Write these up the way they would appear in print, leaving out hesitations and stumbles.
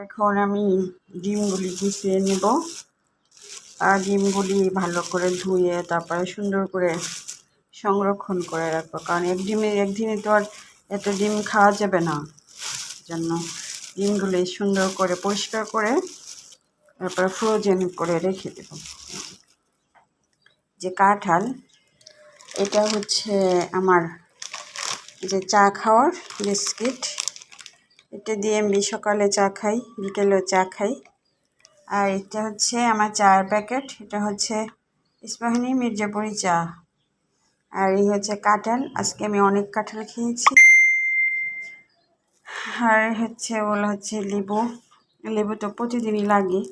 এখন আমি ডিমগুলি গুছিয়ে নেব। আর ডিমগুলি ভালো করে ধুয়ে তারপরে সুন্দর করে সংরক্ষণ করে রাখবো, কারণ একদিনে তো আর এত ডিম খাওয়া যাবে না। জন্য ডিমগুলি সুন্দর করে পরিষ্কার করে তারপরে ফ্রোজেন করে রেখে দেব। যে কাঁঠাল, এটা হচ্ছে আমার যে চা খাওয়ার বিস্কিট। এটা দিয়ে আমি সকালে চা খাই, বিকেলেও চা খাই। আর এটা হচ্ছে আমার চায়ের প্যাকেট, এটা হচ্ছে ইস্পাহানি মির্জাপুরি চা। আর এই হচ্ছে কাঁঠাল, আজকে আমি অনেক কাঁঠাল খেয়েছি। আর হচ্ছে ওগুলো হচ্ছে লেবু তো প্রতিদিনই লাগে,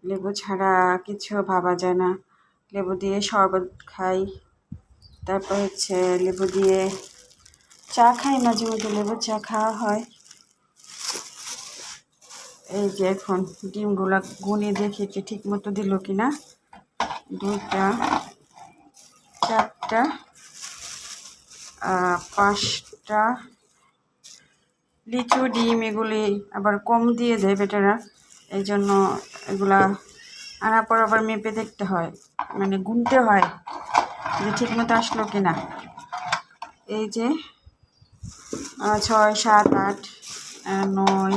লেবু ছাড়া কিছু ভাবা যায় না। লেবু দিয়ে শরবত খাই, তারপর হচ্ছে লেবু দিয়ে চা খাই, মাঝে মধ্যে লেবু চা খাওয়া হয়। এই যে এখন ডিমগুলা গুনে দেখেছি ঠিক মতো দিল কিনা। 2টা, 4টা, 5টা লিচু ডিম। এগুলি আবার কম দিয়ে দেয় বেটারা, এই জন্য এগুলা আনার পর আবার মেপে দেখতে হয়, মানে গুনতে হয় যে ঠিক মতো আসলো কিনা। এই যে 6, 7, 8, 9,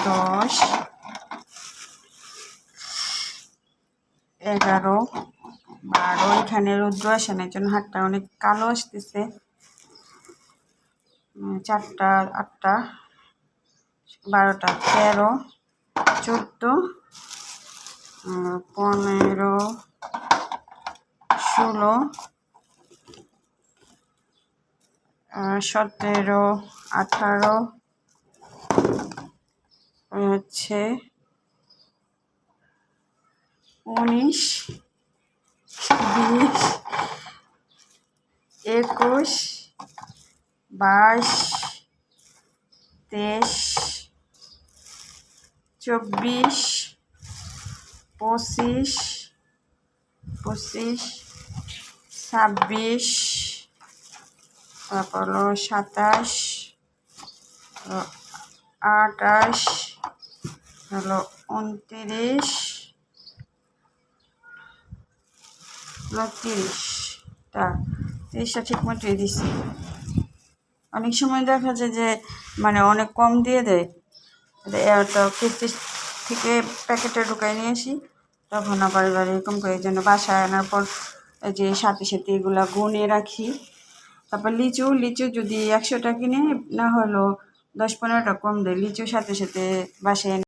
10, 11, 12। এখানে রৌদ্র আসে না, এই জন্য হাতটা অনেক কালো আসতেছে। 4টা, 8টা, 12টা, 13, 14, 15, 16, 17, 18, হচ্ছে 19, 20, 21, 22, 23, 24, 25, 26, তারপর 27, 28, 29, 30টা। 30টা ঠিক মতোই দিছি। অনেক সময় দেখা যায় যে মানে অনেক কম দিয়ে দেয়, তো কেজি থেকে প্যাকেটে ঢুকাই নিয়ে আসি, তখন আবার এরকম করে। এই জন্য বাসায় আনার পর যে সাথে সাথে এগুলা গুনে রাখি। তারপর লিচু যদি 100টা কিনে, না হলো 10-15টা কম দেয় লিচু সাথে সাথে বাসায়